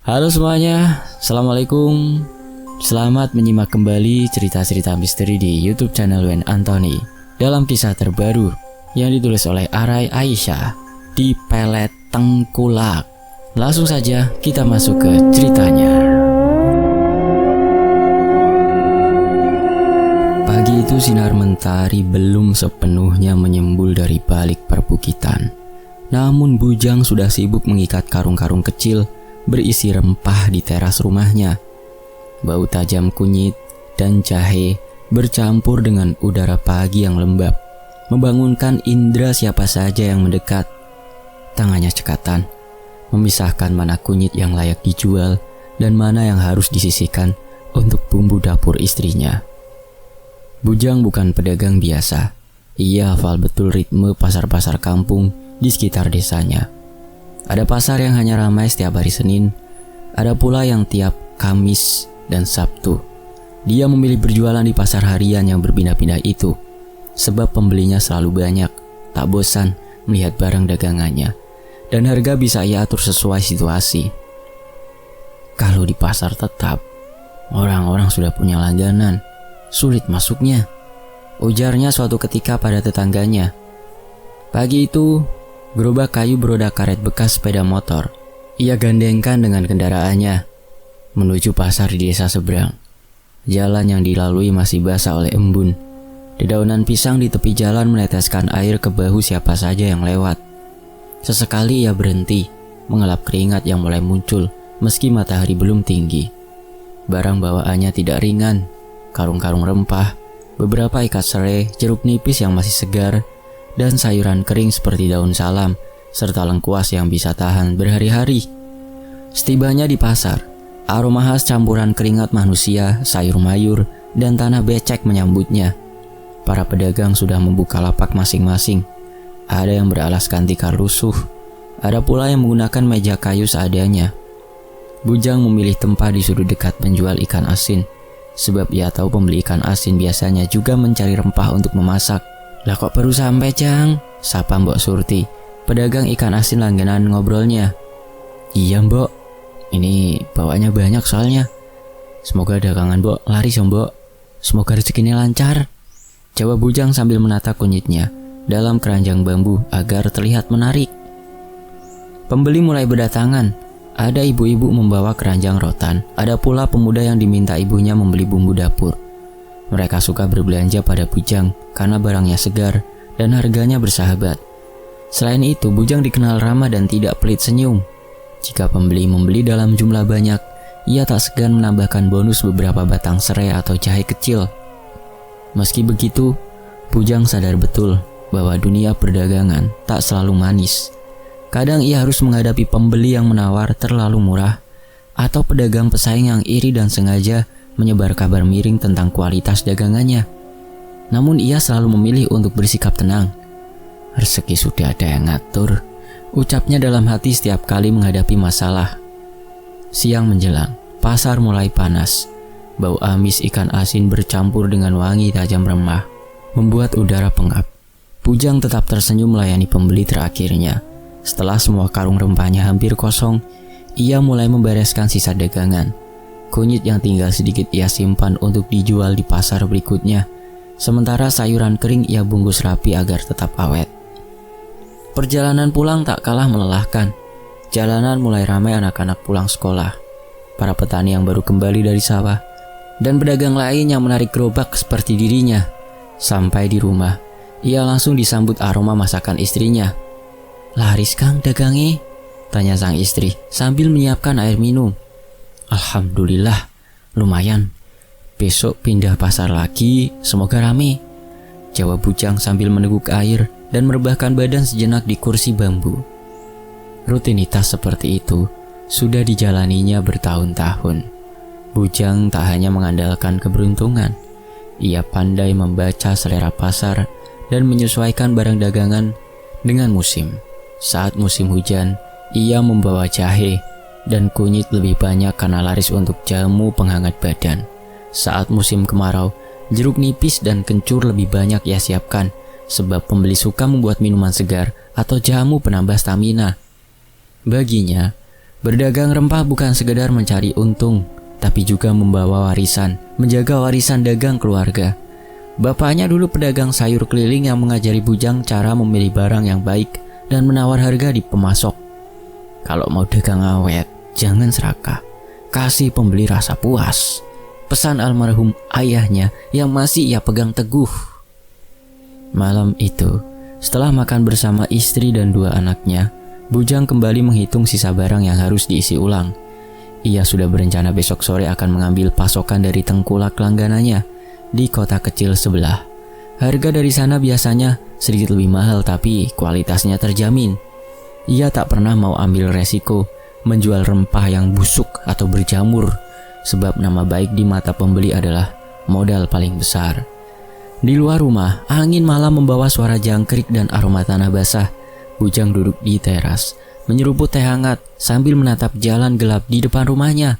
Halo semuanya, Assalamualaikum. Selamat menyimak kembali cerita-cerita misteri di YouTube channel Wen Anthony dalam kisah terbaru yang ditulis oleh Arai Aisyah di Pelet Tengkulak. Langsung saja kita masuk ke ceritanya. Pagi itu sinar mentari belum sepenuhnya menyembul dari balik perbukitan. Namun Bujang sudah sibuk mengikat karung-karung kecil berisi rempah di teras rumahnya. Bau tajam kunyit dan jahe bercampur dengan udara pagi yang lembab, membangunkan indera siapa saja yang mendekat. Tangannya cekatan, memisahkan mana kunyit yang layak dijual dan mana yang harus disisihkan untuk bumbu dapur istrinya. Bujang bukan pedagang biasa. Ia hafal betul ritme pasar-pasar kampung di sekitar desanya. Ada pasar yang hanya ramai setiap hari Senin, ada pula yang tiap Kamis dan Sabtu. Dia memilih berjualan di pasar harian yang berpindah-pindah itu, sebab pembelinya selalu banyak, tak bosan melihat barang dagangannya, dan harga bisa ia atur sesuai situasi. Kalau di pasar tetap, orang-orang sudah punya langganan, sulit masuknya, ujarnya suatu ketika pada tetangganya. Pagi itu, gerobak kayu beroda karet bekas sepeda motor ia gandengkan dengan kendaraannya menuju pasar di desa seberang. Jalan yang dilalui masih basah oleh embun. Dedaunan pisang di tepi jalan meneteskan air ke bahu siapa saja yang lewat. Sesekali ia berhenti, mengelap keringat yang mulai muncul meski matahari belum tinggi. Barang bawaannya tidak ringan, karung-karung rempah, beberapa ikat serai, jeruk nipis yang masih segar, dan sayuran kering seperti daun salam, serta lengkuas yang bisa tahan berhari-hari. Setibanya di pasar, aroma khas campuran keringat manusia, sayur mayur, dan tanah becek menyambutnya. Para pedagang sudah membuka lapak masing-masing. Ada yang beralaskan tikar lusuh, ada pula yang menggunakan meja kayu seadanya. Bujang memilih tempat di sudut dekat penjual ikan asin, sebab ia tahu pembeli ikan asin biasanya juga mencari rempah untuk memasak. Lah kok baru sampai, Cang? Sapa Mbok Surti, pedagang ikan asin langganan ngobrolnya. Iya Mbok, ini bawaannya banyak soalnya. Semoga dagangan Mbok laris ya Mbok. Semoga rezekinya lancar, jawab Bujang sambil menata kunyitnya dalam keranjang bambu agar terlihat menarik. Pembeli mulai berdatangan. Ada ibu-ibu membawa keranjang rotan, ada pula pemuda yang diminta ibunya membeli bumbu dapur. Mereka suka berbelanja pada Bujang karena barangnya segar dan harganya bersahabat. Selain itu, Bujang dikenal ramah dan tidak pelit senyum. Jika pembeli membeli dalam jumlah banyak, ia tak segan menambahkan bonus beberapa batang serai atau jahe kecil. Meski begitu, Bujang sadar betul bahwa dunia perdagangan tak selalu manis. Kadang ia harus menghadapi pembeli yang menawar terlalu murah, atau pedagang pesaing yang iri dan sengaja menyebar kabar miring tentang kualitas dagangannya. Namun ia selalu memilih untuk bersikap tenang. Rezeki sudah ada yang ngatur, ucapnya dalam hati setiap kali menghadapi masalah. Siang menjelang, pasar mulai panas. Bau amis ikan asin bercampur dengan wangi tajam remah, membuat udara pengap. Bujang tetap tersenyum melayani pembeli terakhirnya. Setelah semua karung rempahnya hampir kosong, ia mulai membereskan sisa dagangan. Kunyit yang tinggal sedikit ia simpan untuk dijual di pasar berikutnya. Sementara sayuran kering ia bungkus rapi agar tetap awet. Perjalanan pulang tak kalah melelahkan. Jalanan mulai ramai anak-anak pulang sekolah, para petani yang baru kembali dari sawah, dan pedagang lain yang menarik gerobak seperti dirinya. Sampai di rumah, ia langsung disambut aroma masakan istrinya. "Laris Kang dagangi?" tanya sang istri sambil menyiapkan air minum. "Alhamdulillah, lumayan. Besok pindah pasar lagi, semoga rame," jawab Bujang sambil meneguk air dan merebahkan badan sejenak di kursi bambu. Rutinitas seperti itu sudah dijalaninya bertahun-tahun. Bujang tak hanya mengandalkan keberuntungan, ia pandai membaca selera pasar dan menyesuaikan barang dagangan dengan musim. Saat musim hujan, ia membawa jahe dan kunyit lebih banyak karena laris untuk jamu penghangat badan. Saat musim kemarau, jeruk nipis dan kencur lebih banyak ia siapkan, sebab pembeli suka membuat minuman segar atau jamu penambah stamina. Baginya, Berdagang rempah bukan sekedar mencari untung, tapi juga membawa warisan, menjaga warisan dagang keluarga. Bapaknya dulu pedagang sayur keliling yang mengajari Bujang cara memilih barang yang baik dan menawar harga di pemasok. Kalau mau dagang awet, jangan serakah, kasih pembeli rasa puas. Pesan almarhum ayahnya yang masih ia pegang teguh. Malam itu, setelah makan bersama istri dan 2 anaknya, Bujang kembali menghitung sisa barang yang harus diisi ulang. Ia sudah berencana besok sore akan mengambil pasokan dari tengkulak langganannya di kota kecil sebelah. Harga dari sana biasanya sedikit lebih mahal, tapi kualitasnya terjamin. Ia tak pernah mau ambil resiko menjual rempah yang busuk atau berjamur, sebab nama baik di mata pembeli adalah modal paling besar. Di luar rumah, angin malam membawa suara jangkrik dan aroma tanah basah. Bujang duduk di teras, menyeruput teh hangat sambil menatap jalan gelap di depan rumahnya.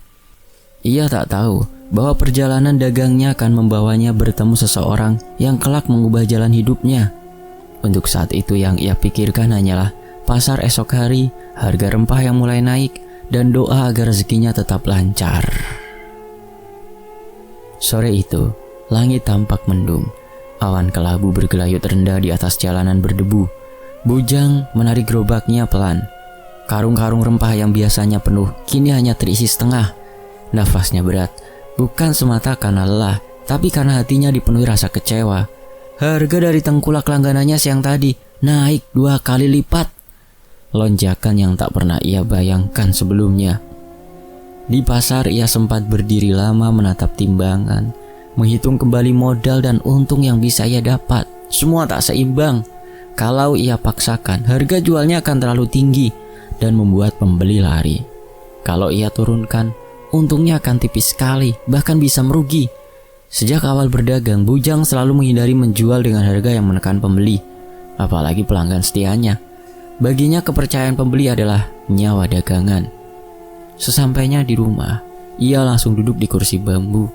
Ia tak tahu bahwa perjalanan dagangnya akan membawanya bertemu seseorang yang kelak mengubah jalan hidupnya. Untuk saat itu yang ia pikirkan hanyalah pasar esok hari, harga rempah yang mulai naik, dan doa agar rezekinya tetap lancar. Sore itu, langit tampak mendung. Awan kelabu bergelayut rendah di atas jalanan berdebu. Bujang menarik gerobaknya pelan. Karung-karung rempah yang biasanya penuh kini hanya terisi setengah. Nafasnya berat, bukan semata karena lelah, tapi karena hatinya dipenuhi rasa kecewa. Harga dari tengkulak langganannya siang tadi naik 2 kali lipat. Lonjakan yang tak pernah ia bayangkan sebelumnya. Di pasar ia sempat berdiri lama menatap timbangan, menghitung kembali modal dan untung yang bisa ia dapat. Semua tak seimbang. Kalau ia paksakan, harga jualnya akan terlalu tinggi dan membuat pembeli lari. Kalau ia turunkan, untungnya akan tipis sekali, bahkan bisa merugi. Sejak awal berdagang, Bujang selalu menghindari menjual dengan harga yang menekan pembeli, apalagi pelanggan setianya. Baginya kepercayaan pembeli adalah nyawa dagangan. Sesampainya di rumah, ia langsung duduk di kursi bambu,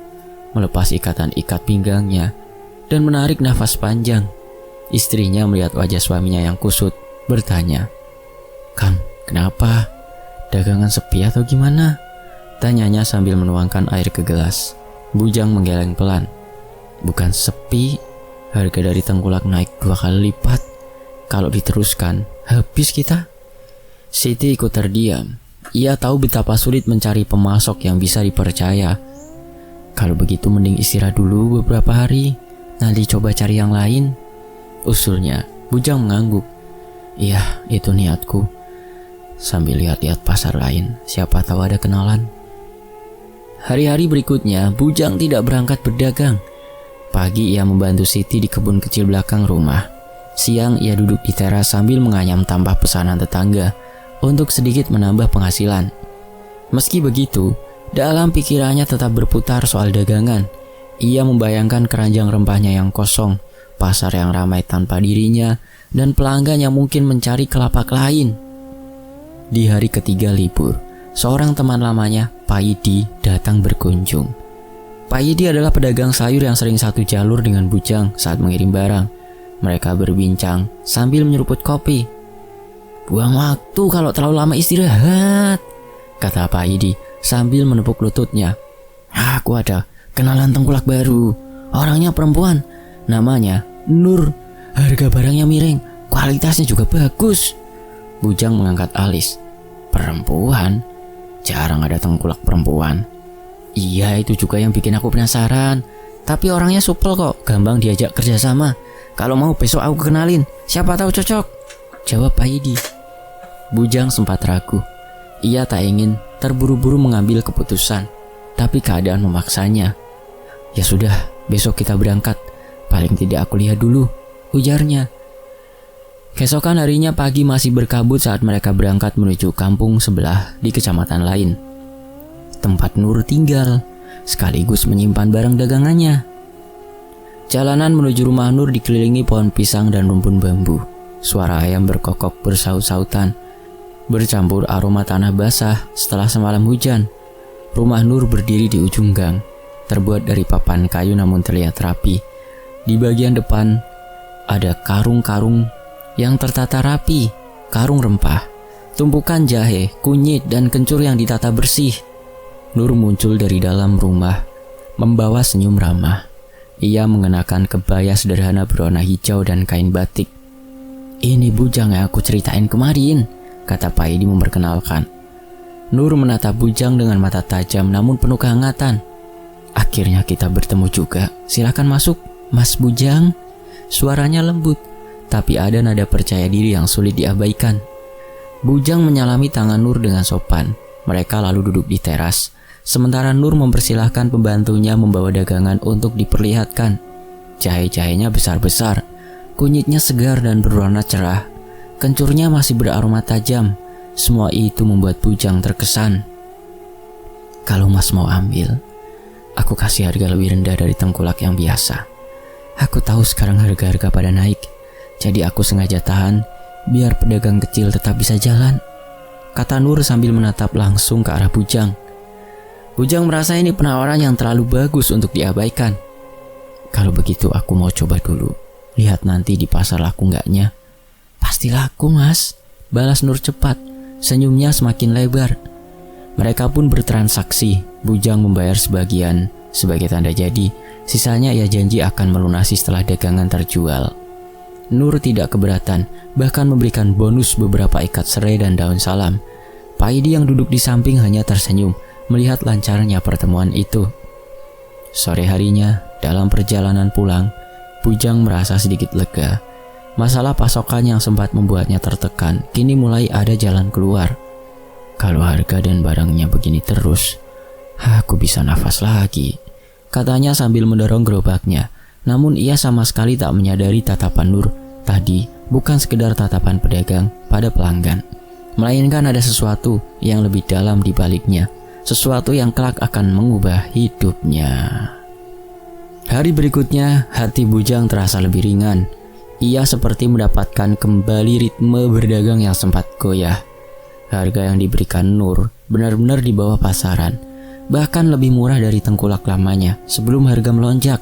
melepas ikatan ikat pinggangnya, dan menarik nafas panjang. Istrinya melihat wajah suaminya yang kusut, bertanya, "Kang, kenapa? Dagangan sepi atau gimana?" Tanyanya sambil menuangkan air ke gelas. Bujang menggeleng pelan. "Bukan sepi, harga dari tengkulak naik 2 kali lipat. Kalau diteruskan, habis kita." Siti ikut terdiam. Ia tahu betapa sulit mencari pemasok yang bisa dipercaya. "Kalau begitu mending istirahat dulu beberapa hari, nanti coba cari yang lain," usulnya. Bujang mengangguk. "Iya, itu niatku. Sambil lihat-lihat pasar lain, siapa tahu ada kenalan." Hari-hari berikutnya, Bujang tidak berangkat berdagang. Pagi ia membantu Siti di kebun kecil belakang rumah. Siang ia duduk di teras sambil menganyam tambah pesanan tetangga untuk sedikit menambah penghasilan. Meski begitu, dalam pikirannya tetap berputar soal dagangan. Ia membayangkan keranjang rempahnya yang kosong, pasar yang ramai tanpa dirinya, dan pelanggan yang mungkin mencari kelapak lain. Di hari ketiga libur, seorang teman lamanya, Paidi, datang berkunjung. Paidi adalah pedagang sayur yang sering satu jalur dengan Bujang saat mengirim barang. Mereka berbincang sambil menyeruput kopi. "Buang waktu kalau terlalu lama istirahat," kata Paidi sambil menepuk lututnya. "Aku ada kenalan tengkulak baru. Orangnya perempuan, namanya Nur. Harga barangnya miring, kualitasnya juga bagus." Bujang mengangkat alis. "Perempuan? Jarang ada tengkulak perempuan." "Iya, itu juga yang bikin aku penasaran. Tapi orangnya supel kok, gampang diajak kerjasama. Kalau mau besok aku kenalin, siapa tahu cocok," jawab Paidi. Bujang sempat ragu. Ia tak ingin terburu-buru mengambil keputusan, tapi keadaan memaksanya. "Ya sudah, besok kita berangkat. Paling tidak aku lihat dulu," ujarnya. Keesokan harinya pagi masih berkabut saat mereka berangkat menuju kampung sebelah di kecamatan lain, tempat Nur tinggal, sekaligus menyimpan barang dagangannya. Jalanan menuju rumah Nur dikelilingi pohon pisang dan rumpun bambu. Suara ayam berkokok bersaut-sautan, bercampur aroma tanah basah setelah semalam hujan. Rumah Nur berdiri di ujung gang, terbuat dari papan kayu namun terlihat rapi. Di bagian depan ada karung-karung yang tertata rapi, karung rempah. tumpukan jahe, kunyit, dan kencur yang ditata bersih. Nur muncul dari dalam rumah, membawa senyum ramah. Ia mengenakan kebaya sederhana berwarna hijau dan kain batik. "Ini bujang yang aku ceritain kemarin," kata Paidi memperkenalkan. Nur menatap bujang dengan mata tajam namun penuh kehangatan. "Akhirnya kita bertemu juga. Silakan masuk, Mas Bujang." Suaranya lembut, tapi ada nada percaya diri yang sulit diabaikan. Bujang menyalami tangan Nur dengan sopan. Mereka lalu duduk di teras, sementara Nur mempersilahkan pembantunya membawa dagangan untuk diperlihatkan. Jahe-jahenya besar-besar, kunyitnya segar dan berwarna cerah, kencurnya masih beraroma tajam. Semua itu membuat Bujang terkesan. "Kalau Mas mau ambil, aku kasih harga lebih rendah dari tengkulak yang biasa. Aku tahu sekarang harga-harga pada naik, jadi aku sengaja tahan biar pedagang kecil tetap bisa jalan," kata Nur sambil menatap langsung ke arah Bujang. Bujang merasa ini penawaran yang terlalu bagus untuk diabaikan. "Kalau begitu aku mau coba dulu. Lihat nanti di pasar laku enggaknya." "Pasti laku, Mas," balas Nur cepat. Senyumnya semakin lebar. Mereka pun bertransaksi. Bujang membayar sebagian sebagai tanda jadi. Sisanya ia janji akan melunasi setelah dagangan terjual. Nur tidak keberatan, bahkan memberikan bonus beberapa ikat serai dan daun salam. Paidi yang duduk di samping hanya tersenyum melihat lancarnya pertemuan itu. Sore harinya, dalam perjalanan pulang, Bujang merasa sedikit lega. Masalah pasokan yang sempat membuatnya tertekan kini mulai ada jalan keluar. "Kalau harga dan barangnya begini terus, aku bisa nafas lagi," katanya sambil mendorong gerobaknya. Namun ia sama sekali tak menyadari tatapan Nur tadi bukan sekedar tatapan pedagang pada pelanggan, melainkan ada sesuatu yang lebih dalam di baliknya, sesuatu yang kelak akan mengubah hidupnya. Hari berikutnya, hati Bujang terasa lebih ringan. Ia seperti mendapatkan kembali ritme berdagang yang sempat goyah. Harga yang diberikan Nur benar-benar di bawah pasaran, bahkan lebih murah dari tengkulak lamanya sebelum harga melonjak.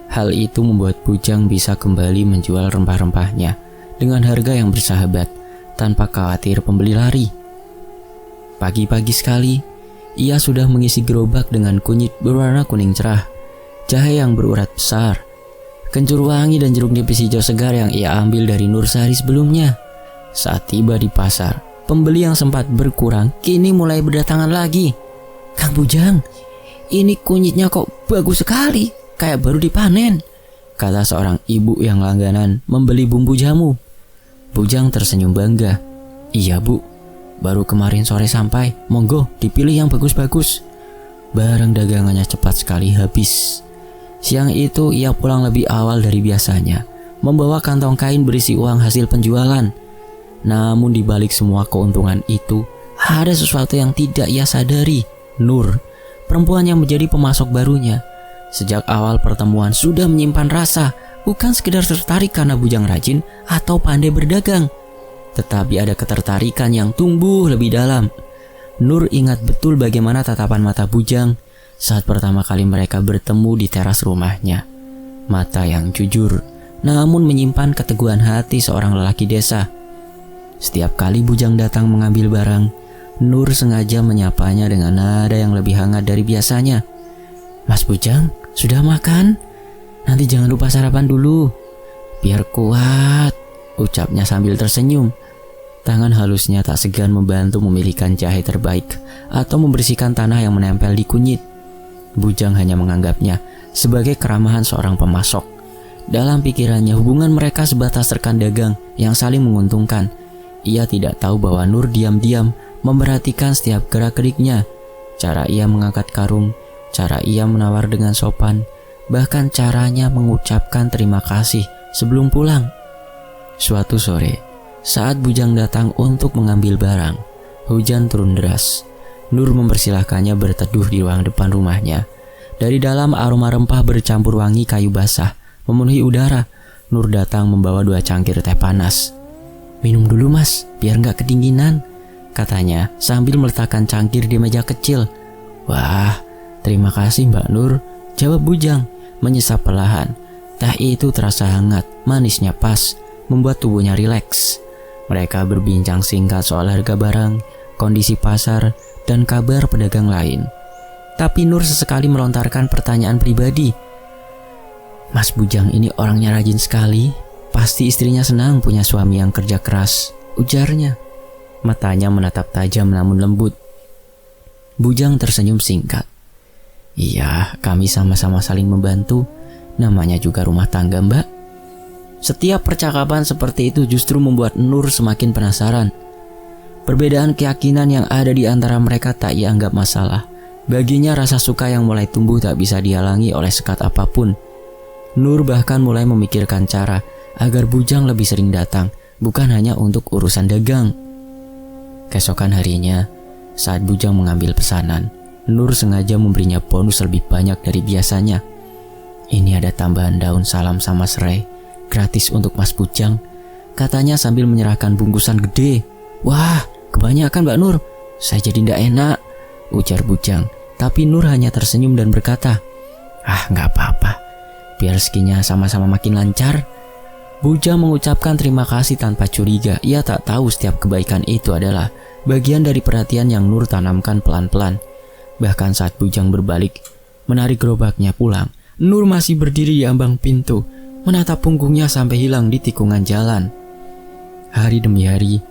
Hal itu membuat Bujang bisa kembali menjual rempah-rempahnya dengan harga yang bersahabat tanpa khawatir pembeli lari. Pagi-pagi sekali, ia sudah mengisi gerobak dengan kunyit berwarna kuning cerah, jahe yang berurat besar, kencur wangi dan jeruk nipis hijau segar yang ia ambil dari Nur sehari sebelumnya. Saat tiba di pasar, pembeli yang sempat berkurang kini mulai berdatangan lagi. "Kang Bujang, ini kunyitnya kok bagus sekali, kayak baru dipanen," kata seorang ibu yang langganan membeli bumbu jamu. Bujang tersenyum bangga. "Iya Bu, baru kemarin sore sampai, monggo dipilih yang bagus-bagus." Barang dagangannya cepat sekali habis. Siang itu ia pulang lebih awal dari biasanya, membawa kantong kain berisi uang hasil penjualan. Namun di balik semua keuntungan itu, ada sesuatu yang tidak ia sadari. Nur, perempuan yang menjadi pemasok barunya, sejak awal pertemuan sudah menyimpan rasa, bukan sekedar tertarik karena Bujang rajin atau pandai berdagang, tetapi ada ketertarikan yang tumbuh lebih dalam. Nur ingat betul bagaimana tatapan mata Bujang saat pertama kali mereka bertemu di teras rumahnya. Mata yang jujur, namun menyimpan keteguhan hati seorang lelaki desa. Setiap kali Bujang datang mengambil barang, Nur sengaja menyapanya dengan nada yang lebih hangat dari biasanya. "Mas Bujang, sudah makan? Nanti jangan lupa sarapan dulu, biar kuat," ucapnya sambil tersenyum. Tangan halusnya tak segan membantu memilihkan jahe terbaik atau membersihkan tanah yang menempel di kunyit. Bujang hanya menganggapnya sebagai keramahan seorang pemasok. Dalam pikirannya, hubungan mereka sebatas rekan dagang yang saling menguntungkan. Ia tidak tahu bahwa Nur diam-diam memperhatikan setiap gerak-geriknya, cara ia mengangkat karung, cara ia menawar dengan sopan, bahkan caranya mengucapkan terima kasih sebelum pulang. Suatu sore, saat Bujang datang untuk mengambil barang, hujan turun deras. Nur mempersilahkannya berteduh di ruang depan rumahnya. Dari dalam aroma rempah bercampur wangi kayu basah memenuhi udara. Nur datang membawa 2 cangkir teh panas. "Minum dulu Mas, biar gak kedinginan," katanya sambil meletakkan cangkir di meja kecil. "Wah, terima kasih Mbak Nur," jawab Bujang, menyesap perlahan. Teh itu terasa hangat, manisnya pas, membuat tubuhnya rileks. Mereka berbincang singkat soal harga barang, kondisi pasar, dan kabar pedagang lain. Tapi Nur sesekali melontarkan pertanyaan pribadi. "Mas Bujang ini orangnya rajin sekali. Pasti istrinya senang punya suami yang kerja keras," ujarnya. Matanya menatap tajam namun lembut. Bujang tersenyum singkat. "Iya, kami sama-sama saling membantu. Namanya juga rumah tangga, Mbak." Setiap percakapan seperti itu justru membuat Nur semakin penasaran. Perbedaan keyakinan yang ada di antara mereka tak ia anggap masalah. Baginya rasa suka yang mulai tumbuh tak bisa dihalangi oleh sekat apapun. Nur bahkan mulai memikirkan cara agar Bujang lebih sering datang, bukan hanya untuk urusan dagang. Keesokan harinya, saat Bujang mengambil pesanan, Nur sengaja memberinya bonus lebih banyak dari biasanya. "Ini ada tambahan daun salam sama serai, gratis untuk Mas Bujang," katanya sambil menyerahkan bungkusan gede. "Wah, kebanyakan Mbak Nur, saya jadi ndak enak," ujar Bujang. Tapi Nur hanya tersenyum dan berkata, "Ah, nggak apa-apa, biar rezekinya sama-sama makin lancar." Bujang mengucapkan terima kasih tanpa curiga. Ia tak tahu setiap kebaikan itu adalah bagian dari perhatian yang Nur tanamkan pelan-pelan. Bahkan saat Bujang berbalik, menarik gerobaknya pulang, Nur masih berdiri di ambang pintu, menatap punggungnya sampai hilang di tikungan jalan. Hari demi hari,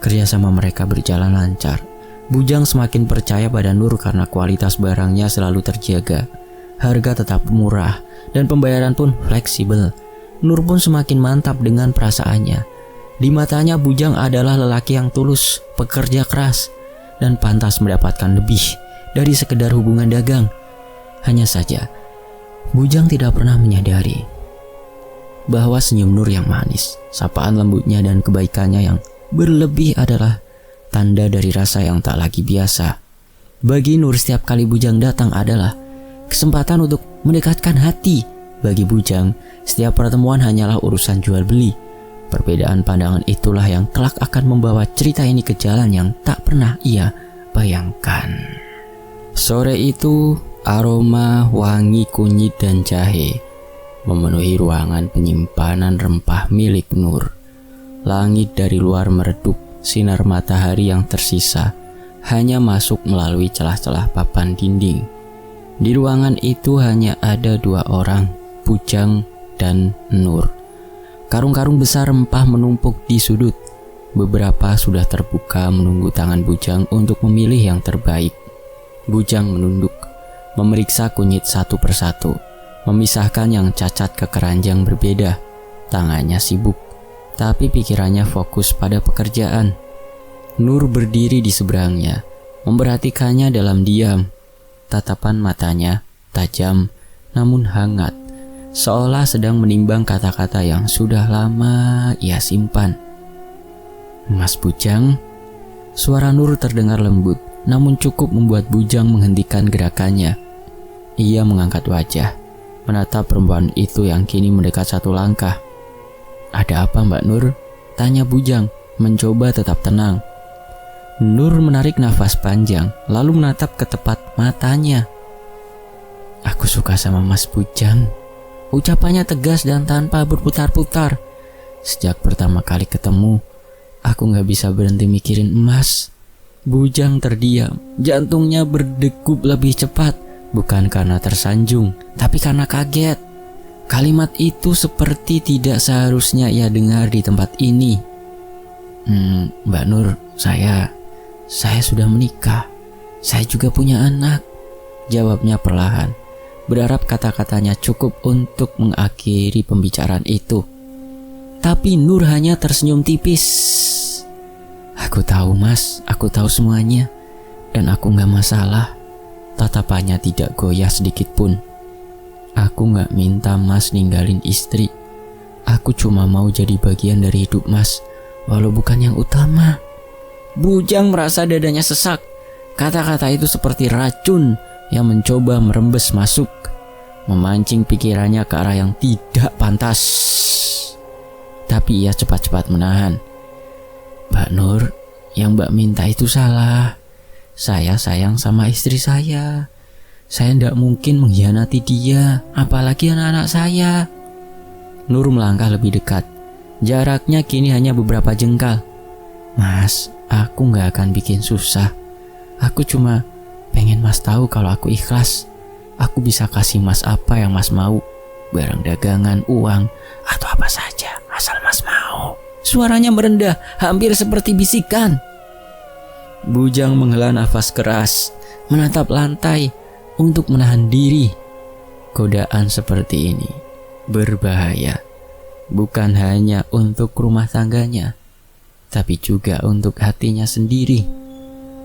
kerjasama mereka berjalan lancar. Bujang semakin percaya pada Nur karena kualitas barangnya selalu terjaga. Harga tetap murah dan pembayaran pun fleksibel. Nur pun semakin mantap dengan perasaannya. Di matanya Bujang adalah lelaki yang tulus, pekerja keras, dan pantas mendapatkan lebih dari sekedar hubungan dagang. Hanya saja, Bujang tidak pernah menyadari bahwa senyum Nur yang manis, sapaan lembutnya dan kebaikannya yang berlebih adalah tanda dari rasa yang tak lagi biasa. Bagi Nur, setiap kali Bujang datang adalah kesempatan untuk mendekatkan hati. Bagi Bujang, setiap pertemuan hanyalah urusan jual beli. Perbedaan pandangan itulah yang kelak akan membawa cerita ini ke jalan yang tak pernah ia bayangkan. Sore itu, aroma wangi kunyit dan jahe memenuhi ruangan penyimpanan rempah milik Nur. Langit dari luar meredup. Sinar matahari yang tersisa hanya masuk melalui celah-celah papan dinding. Di ruangan itu hanya ada dua orang, Bujang dan Nur. Karung-karung besar rempah menumpuk di sudut. Beberapa sudah terbuka menunggu tangan Bujang untuk memilih yang terbaik. Bujang menunduk, memeriksa kunyit satu persatu, memisahkan yang cacat ke keranjang berbeda. Tangannya sibuk, tapi pikirannya fokus pada pekerjaan. Nur berdiri di seberangnya, memperhatikannya dalam diam. Tatapan matanya tajam namun hangat, seolah sedang menimbang kata-kata yang sudah lama ia simpan. "Mas Bujang," suara Nur terdengar lembut, namun cukup membuat Bujang menghentikan gerakannya. Ia mengangkat wajah, menatap perempuan itu yang kini mendekat satu langkah. "Ada apa, Mbak Nur?" tanya Bujang, mencoba tetap tenang. Nur menarik nafas panjang, lalu menatap ke tepat matanya. "Aku suka sama Mas Bujang," ucapannya tegas dan tanpa berputar-putar. "Sejak pertama kali ketemu, aku gak bisa berhenti mikirin emas." Bujang terdiam, jantungnya berdegup lebih cepat, bukan karena tersanjung, tapi karena kaget. Kalimat itu seperti tidak seharusnya ia dengar di tempat ini. "Mbak Nur, saya sudah menikah. Saya juga punya anak," jawabnya perlahan, berharap kata-katanya cukup untuk mengakhiri pembicaraan itu. Tapi Nur hanya tersenyum tipis. "Aku tahu Mas, aku tahu semuanya, dan aku gak masalah." Tatapannya tidak goyah sedikit pun. "Aku gak minta Mas ninggalin istri. Aku cuma mau jadi bagian dari hidup Mas, walau bukan yang utama." Bujang merasa dadanya sesak. Kata-kata itu seperti racun yang mencoba merembes masuk, memancing pikirannya ke arah yang tidak pantas. Tapi ia cepat-cepat menahan. "Mbak Nur, yang Mbak minta itu salah. Saya sayang sama istri saya. Saya tidak mungkin mengkhianati dia, apalagi anak-anak saya." Nur melangkah lebih dekat. Jaraknya kini hanya beberapa jengkal. Mas, aku gak akan bikin susah. Aku cuma pengen Mas tahu kalau aku ikhlas. Aku bisa kasih Mas apa yang Mas mau. Barang dagangan, uang, atau apa saja asal Mas mau. Suaranya merendah, hampir seperti bisikan. Bujang menghela nafas keras, menatap lantai untuk menahan diri. Godaan seperti ini berbahaya, bukan hanya untuk rumah tangganya, tapi juga untuk hatinya sendiri.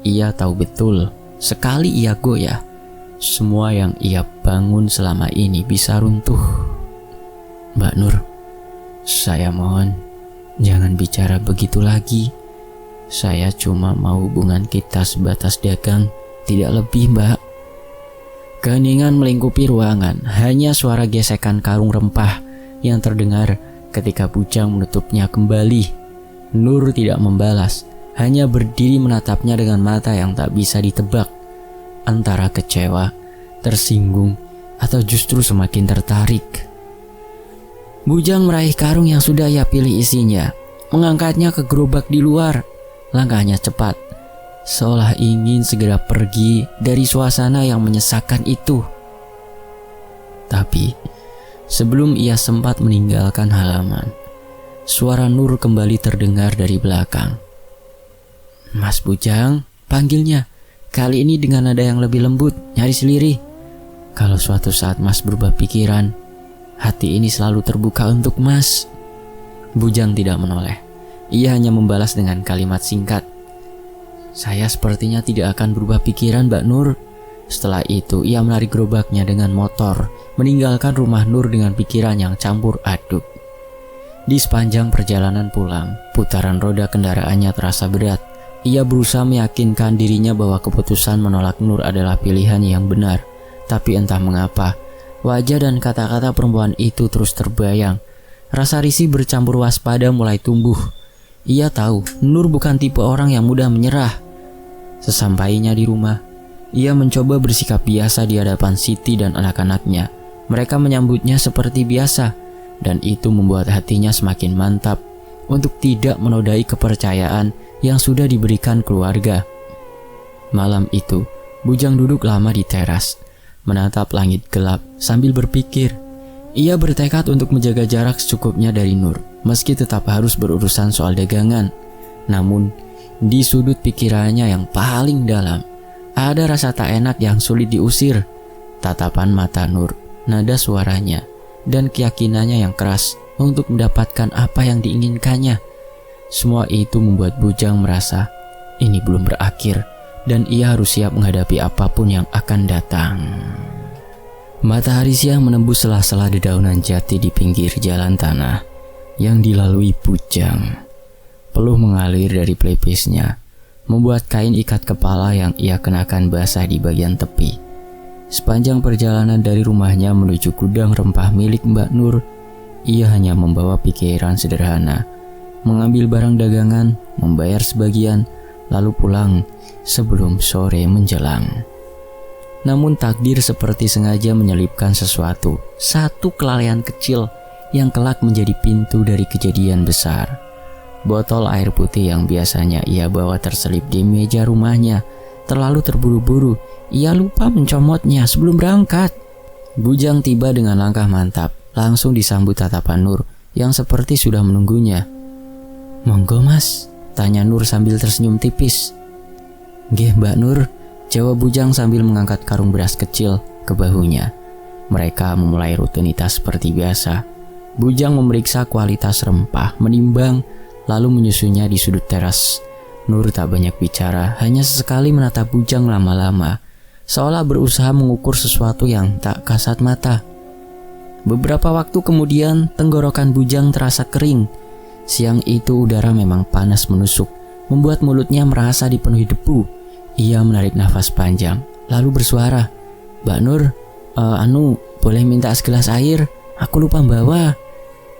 Ia tahu betul, sekali ia goyah, semua yang ia bangun selama ini bisa runtuh. Mbak Nur, saya mohon jangan bicara begitu lagi. Saya cuma mau hubungan kita sebatas dagang, tidak lebih, Mbak. Keheningan melingkupi ruangan, hanya suara gesekan karung rempah yang terdengar ketika Bujang menutupnya kembali. Nur tidak membalas, hanya berdiri menatapnya dengan mata yang tak bisa ditebak, antara kecewa, tersinggung, atau justru semakin tertarik. Bujang meraih karung yang sudah ia pilih isinya, mengangkatnya ke gerobak di luar. Langkahnya cepat, seolah ingin segera pergi dari suasana yang menyesakan itu. Tapi sebelum ia sempat meninggalkan halaman, suara Nur kembali terdengar dari belakang. Mas Bujang, panggilnya. Kali ini dengan nada yang lebih lembut, nyaris lirih. Kalau suatu saat Mas berubah pikiran, hati ini selalu terbuka untuk Mas. Bujang tidak menoleh. Ia hanya membalas dengan kalimat singkat. Saya sepertinya tidak akan berubah pikiran, Mbak Nur. Setelah itu ia menarik gerobaknya dengan motor, meninggalkan rumah Nur dengan pikiran yang campur aduk. Di sepanjang perjalanan pulang, putaran roda kendaraannya terasa berat. Ia berusaha meyakinkan dirinya bahwa keputusan menolak Nur adalah pilihan yang benar. Tapi entah mengapa, wajah dan kata-kata perempuan itu terus terbayang. Rasa risih bercampur waspada mulai tumbuh. Ia tahu Nur bukan tipe orang yang mudah menyerah. Sesampainya di rumah, ia mencoba bersikap biasa di hadapan Siti dan anak-anaknya. Mereka menyambutnya seperti biasa, dan itu membuat hatinya semakin mantap untuk tidak menodai kepercayaan yang sudah diberikan keluarga. Malam itu, Bujang duduk lama di teras, menatap langit gelap sambil berpikir. Ia bertekad untuk menjaga jarak secukupnya dari Nur, meski tetap harus berurusan soal dagangan. Namun, di sudut pikirannya yang paling dalam, ada rasa tak enak yang sulit diusir. Tatapan mata Nur, nada suaranya, dan keyakinannya yang keras untuk mendapatkan apa yang diinginkannya. Semua itu membuat Bujang merasa ini belum berakhir, dan ia harus siap menghadapi apapun yang akan datang. Matahari siang menembus sela-sela dedaunan jati di pinggir jalan tanah yang dilalui Bujang. Peluh mengalir dari pelipisnya, membuat kain ikat kepala yang ia kenakan basah di bagian tepi. Sepanjang perjalanan dari rumahnya menuju gudang rempah milik Mbak Nur, ia hanya membawa pikiran sederhana, mengambil barang dagangan, membayar sebagian, lalu pulang sebelum sore menjelang. Namun takdir seperti sengaja menyelipkan sesuatu, satu kelalaian kecil yang kelak menjadi pintu dari kejadian besar. Botol air putih yang biasanya ia bawa terselip di meja rumahnya, terlalu terburu-buru, ia lupa mencomotnya sebelum berangkat. Bujang tiba dengan langkah mantap, langsung disambut tatapan Nur yang seperti sudah menunggunya. "Monggo Mas," tanya Nur sambil tersenyum tipis. "Nggih Mbak Nur," jawab Bujang sambil mengangkat karung beras kecil ke bahunya. Mereka memulai rutinitas seperti biasa. Bujang memeriksa kualitas rempah, menimbang, lalu menyusunnya di sudut teras. Nur tak banyak bicara, hanya sesekali menatap Bujang lama-lama, seolah berusaha mengukur sesuatu yang tak kasat mata. Beberapa waktu kemudian, tenggorokan Bujang terasa kering. Siang itu udara memang panas menusuk, membuat mulutnya merasa dipenuhi debu. Ia menarik nafas panjang, lalu bersuara, "Mbak Nur, boleh minta segelas air? Aku lupa bawa."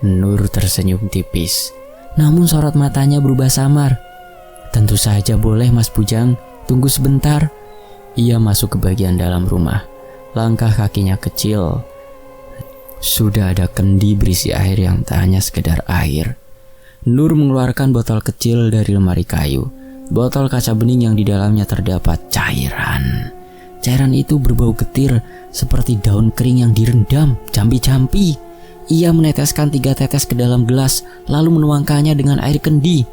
Nur tersenyum tipis, namun sorot matanya berubah samar. "Tentu saja boleh Mas Bujang, tunggu sebentar." Ia masuk ke bagian dalam rumah. Langkah kakinya kecil. Sudah ada kendi berisi air yang tak hanya sekedar air. Nur mengeluarkan botol kecil dari lemari kayu. Botol kaca bening yang di dalamnya terdapat cairan. Cairan itu berbau getir seperti daun kering yang direndam campi-campi. Ia meneteskan 3 tetes ke dalam gelas lalu menuangkannya dengan air kendi.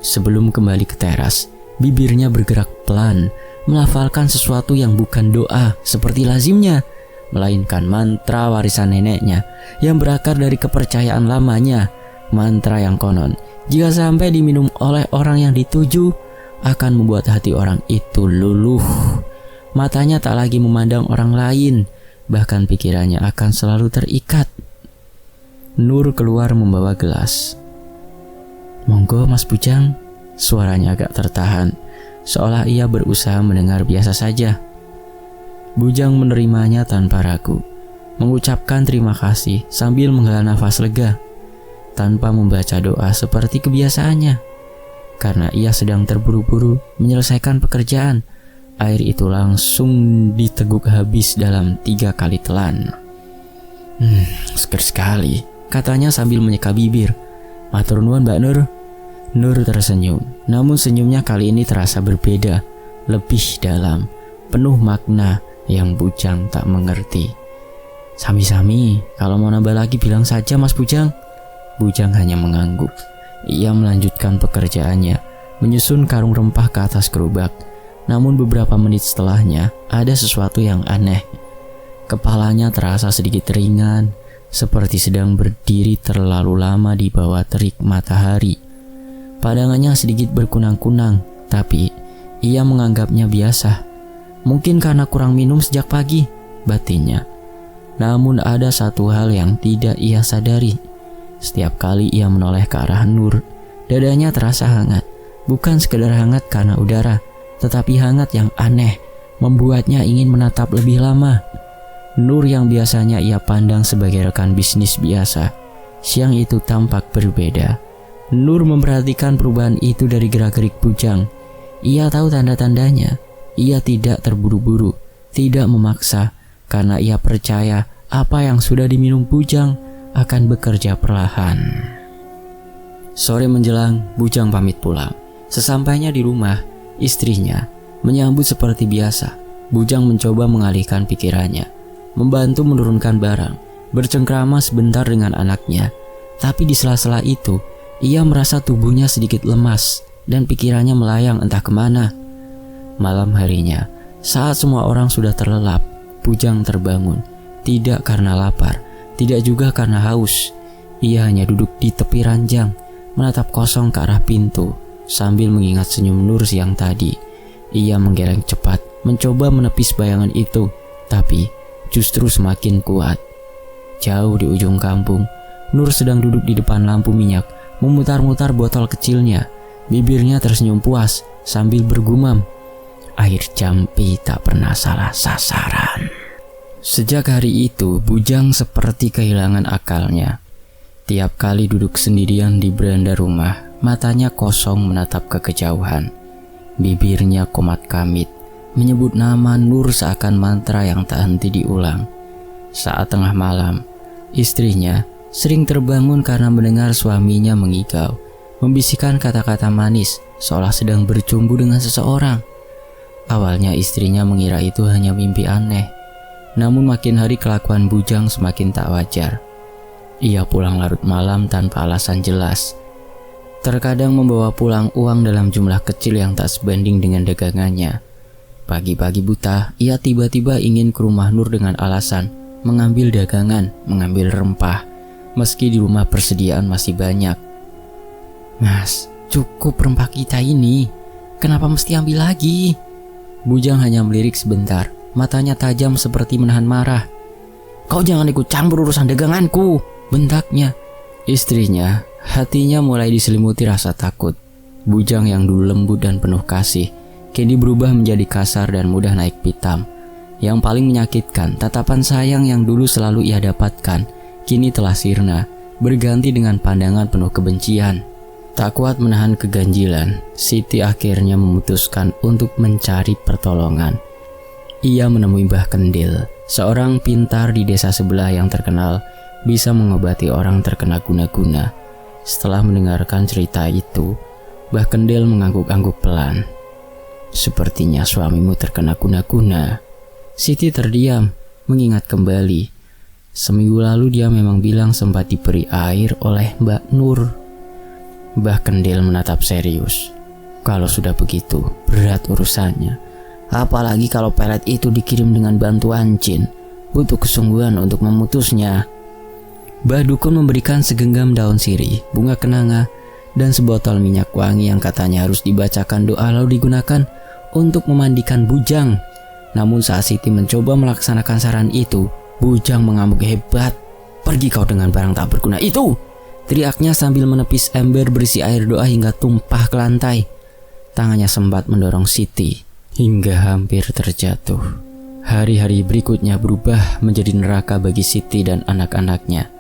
Sebelum kembali ke teras, bibirnya bergerak pelan, melafalkan sesuatu yang bukan doa seperti lazimnya, melainkan mantra warisan neneknya yang berakar dari kepercayaan lamanya. Mantra yang konon, jika sampai diminum oleh orang yang dituju, akan membuat hati orang itu luluh. Matanya tak lagi memandang orang lain, bahkan pikirannya akan selalu terikat. Nur keluar membawa gelas. "Monggo Mas Bujang." Suaranya agak tertahan, seolah ia berusaha mendengar biasa saja. Bujang menerimanya tanpa ragu, mengucapkan terima kasih sambil menghela nafas lega, tanpa membaca doa seperti kebiasaannya. Karena ia sedang terburu-buru menyelesaikan pekerjaan, air itu langsung diteguk habis dalam 3 kali telan. Seger sekali," katanya sambil menyeka bibir. "Matur nuwun Mbak Nur." Nur tersenyum, namun senyumnya kali ini terasa berbeda, lebih dalam, penuh makna yang Bujang tak mengerti. "Sami-sami, kalau mau nambah lagi bilang saja Mas Bujang." Bujang hanya mengangguk. Ia melanjutkan pekerjaannya, menyusun karung rempah ke atas gerobak. Namun beberapa menit setelahnya, ada sesuatu yang aneh. Kepalanya terasa sedikit ringan, seperti sedang berdiri terlalu lama di bawah terik matahari. Pandangannya sedikit berkunang-kunang, tapi ia menganggapnya biasa. Mungkin karena kurang minum sejak pagi, batinnya. Namun ada satu hal yang tidak ia sadari. Setiap kali ia menoleh ke arah Nur, dadanya terasa hangat. Bukan sekedar hangat karena udara, tetapi hangat yang aneh, membuatnya ingin menatap lebih lama. Nur yang biasanya ia pandang sebagai rekan bisnis biasa, siang itu tampak berbeda. Nur memperhatikan perubahan itu dari gerak-gerik Bujang. Ia tahu tanda-tandanya. Ia tidak terburu-buru, tidak memaksa, karena ia percaya apa yang sudah diminum Bujang akan bekerja perlahan. Sore menjelang, Bujang pamit pulang. Sesampainya di rumah, istrinya menyambut seperti biasa. Bujang mencoba mengalihkan pikirannya, membantu menurunkan barang, bercengkrama sebentar dengan anaknya. Tapi di sela-sela itu, ia merasa tubuhnya sedikit lemas dan pikirannya melayang entah kemana. Malam harinya, saat semua orang sudah terlelap, Bujang terbangun. Tidak karena lapar, tidak juga karena haus. Ia hanya duduk di tepi ranjang, menatap kosong ke arah pintu, sambil mengingat senyum Nur siang tadi. Ia menggeleng cepat, mencoba menepis bayangan itu, tapi justru semakin kuat. Jauh di ujung kampung, Nur sedang duduk di depan lampu minyak, memutar-mutar botol kecilnya. Bibirnya tersenyum puas sambil bergumam, "Air jampi tak pernah salah sasaran." Sejak hari itu, Bujang seperti kehilangan akalnya. Tiap kali duduk sendirian di beranda rumah, matanya kosong menatap ke kejauhan. Bibirnya komat kamit, menyebut nama Nur seakan mantra yang tak henti diulang. Saat tengah malam, istrinya sering terbangun karena mendengar suaminya mengigau, membisikkan kata-kata manis seolah sedang bercumbu dengan seseorang. Awalnya istrinya mengira itu hanya mimpi aneh, namun makin hari kelakuan Bujang semakin tak wajar. Ia pulang larut malam tanpa alasan jelas. Terkadang membawa pulang uang dalam jumlah kecil yang tak sebanding dengan dagangannya. Pagi-pagi buta, ia tiba-tiba ingin ke rumah Nur dengan alasan mengambil dagangan, mengambil rempah. Meski di rumah persediaan masih banyak. "Mas, cukup rempah kita ini. Kenapa mesti ambil lagi?" Bujang hanya melirik sebentar, matanya tajam seperti menahan marah. "Kau jangan ikut campur urusan daganganku," bentaknya. Istrinya, hatinya mulai diselimuti rasa takut. Bujang yang dulu lembut dan penuh kasih, kini berubah menjadi kasar dan mudah naik pitam. Yang paling menyakitkan, tatapan sayang yang dulu selalu ia dapatkan kini telah sirna, berganti dengan pandangan penuh kebencian. Tak kuat menahan keganjilan, Siti akhirnya memutuskan untuk mencari pertolongan. Ia menemui Mbah Kendil, seorang pintar di desa sebelah yang terkenal bisa mengobati orang terkena guna-guna. Setelah mendengarkan cerita itu, Mbah Kendil mengangguk-angguk pelan. Sepertinya suamimu terkena guna-guna. Siti terdiam, mengingat kembali. Seminggu lalu dia memang bilang sempat diberi air oleh Mbak Nur. Mbah Kendil menatap serius. Kalau sudah begitu, berat urusannya. Apalagi kalau pelet itu dikirim dengan bantuan jin. Butuh kesungguhan untuk memutusnya. Mbah Dukun memberikan segenggam daun sirih, bunga kenanga, dan sebotol minyak wangi yang katanya harus dibacakan doa lalu digunakan untuk memandikan bujang. Namun saat Siti mencoba melaksanakan saran itu, bujang mengamuk hebat. "Pergi kau dengan barang tak berguna itu!" teriaknya sambil menepis ember berisi air doa hingga tumpah ke lantai. Tangannya sempat mendorong Siti hingga hampir terjatuh. Hari-hari berikutnya berubah menjadi neraka bagi Siti dan anak-anaknya.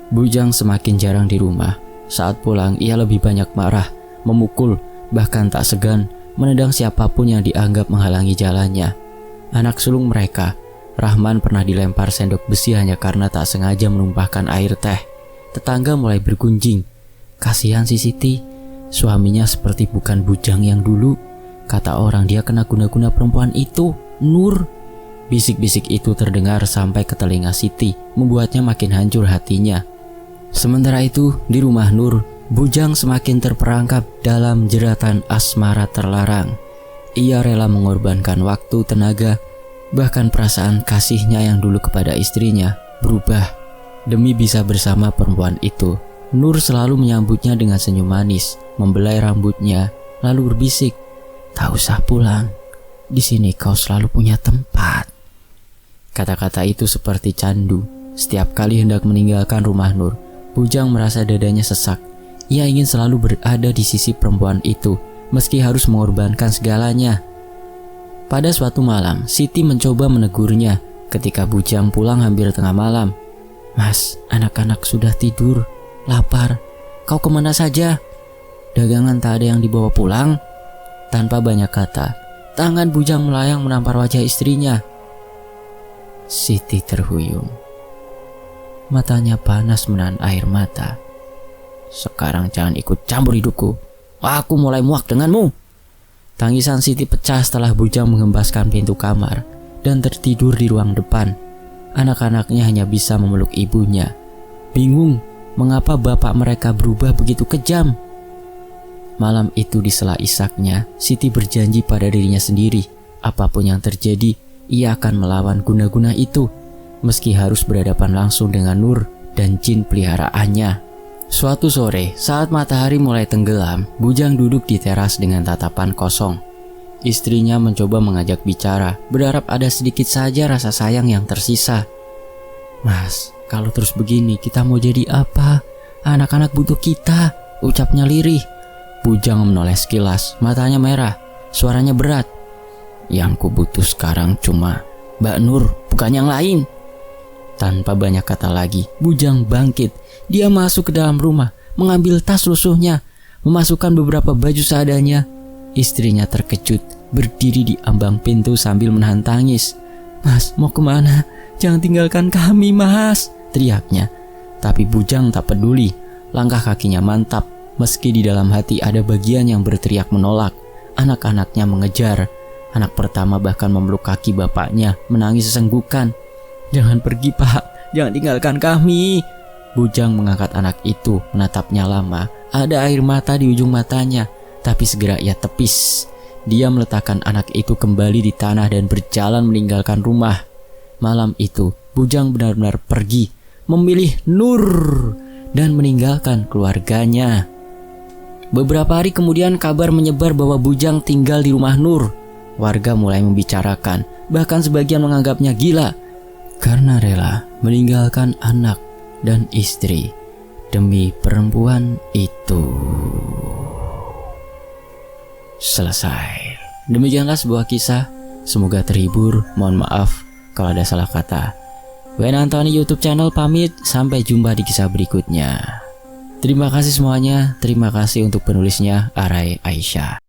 Bujang semakin jarang di rumah. Saat pulang ia lebih banyak marah, memukul, bahkan tak segan menendang siapapun yang dianggap menghalangi jalannya. Anak sulung mereka, Rahman, pernah dilempar sendok besi hanya karena tak sengaja menumpahkan air teh. Tetangga mulai bergunjing. Kasihan si Siti, suaminya seperti bukan bujang yang dulu. Kata orang dia kena guna-guna perempuan itu, Nur. Bisik-bisik itu terdengar sampai ke telinga Siti, membuatnya makin hancur hatinya. Sementara itu, di rumah Nur, bujang semakin terperangkap dalam jeratan asmara terlarang. Ia rela mengorbankan waktu, tenaga, bahkan perasaan kasihnya yang dulu kepada istrinya berubah demi bisa bersama perempuan itu. Nur selalu menyambutnya dengan senyum manis, membelai rambutnya, lalu berbisik, "Tak usah pulang, di sini kau selalu punya tempat." Kata-kata itu seperti candu. Setiap kali hendak meninggalkan rumah Nur, bujang merasa dadanya sesak. Ia ingin selalu berada di sisi perempuan itu, meski harus mengorbankan segalanya. Pada suatu malam, Siti mencoba menegurnya ketika bujang pulang hampir tengah malam. "Mas, anak-anak sudah tidur, lapar. Kau kemana saja? Dagangan tak ada yang dibawa pulang?" Tanpa banyak kata, tangan bujang melayang menampar wajah istrinya. Siti terhuyung. Matanya panas menahan air mata. "Sekarang jangan ikut campur hidupku. Aku mulai muak denganmu." Tangisan Siti pecah setelah bujang mengembaskan pintu kamar dan tertidur di ruang depan. Anak-anaknya hanya bisa memeluk ibunya. Bingung mengapa bapak mereka berubah begitu kejam. Malam itu di sela isaknya, Siti berjanji pada dirinya sendiri, apapun yang terjadi, ia akan melawan guna-guna itu, meski harus berhadapan langsung dengan Nur dan jin peliharaannya. Suatu sore, saat matahari mulai tenggelam, bujang duduk di teras dengan tatapan kosong. Istrinya mencoba mengajak bicara, berharap ada sedikit saja rasa sayang yang tersisa. "Mas, kalau terus begini kita mau jadi apa? Anak-anak butuh kita," ucapnya lirih. Bujang menoleh sekilas, matanya merah, suaranya berat. "Yang ku butuh sekarang cuma Mbak Nur, bukan yang lain." Tanpa banyak kata lagi, bujang bangkit. Dia masuk ke dalam rumah, mengambil tas lusuhnya, memasukkan beberapa baju seadanya. Istrinya terkejut, berdiri di ambang pintu sambil menahan tangis. "Mas, mau kemana? Jangan tinggalkan kami, Mas," teriaknya. Tapi bujang tak peduli. Langkah kakinya mantap, meski di dalam hati ada bagian yang berteriak menolak. Anak-anaknya mengejar. Anak pertama bahkan memeluk kaki bapaknya, menangis sesenggukan. "Jangan pergi, Pak. Jangan tinggalkan kami." Bujang mengangkat anak itu, menatapnya lama. Ada air mata di ujung matanya, tapi segera ia tepis. Dia meletakkan anak itu kembali di tanah dan berjalan meninggalkan rumah. Malam itu, bujang benar-benar pergi, memilih Nur dan meninggalkan keluarganya. Beberapa hari kemudian kabar menyebar bahwa bujang tinggal di rumah Nur. Warga mulai membicarakan, bahkan sebagian menganggapnya gila karena rela meninggalkan anak dan istri demi perempuan itu. Selesai. Demikianlah sebuah kisah. Semoga terhibur. Mohon maaf kalau ada salah kata. Wayne Antoni YouTube channel pamit. Sampai jumpa di kisah berikutnya. Terima kasih semuanya. Terima kasih untuk penulisnya, Arai Aisyah.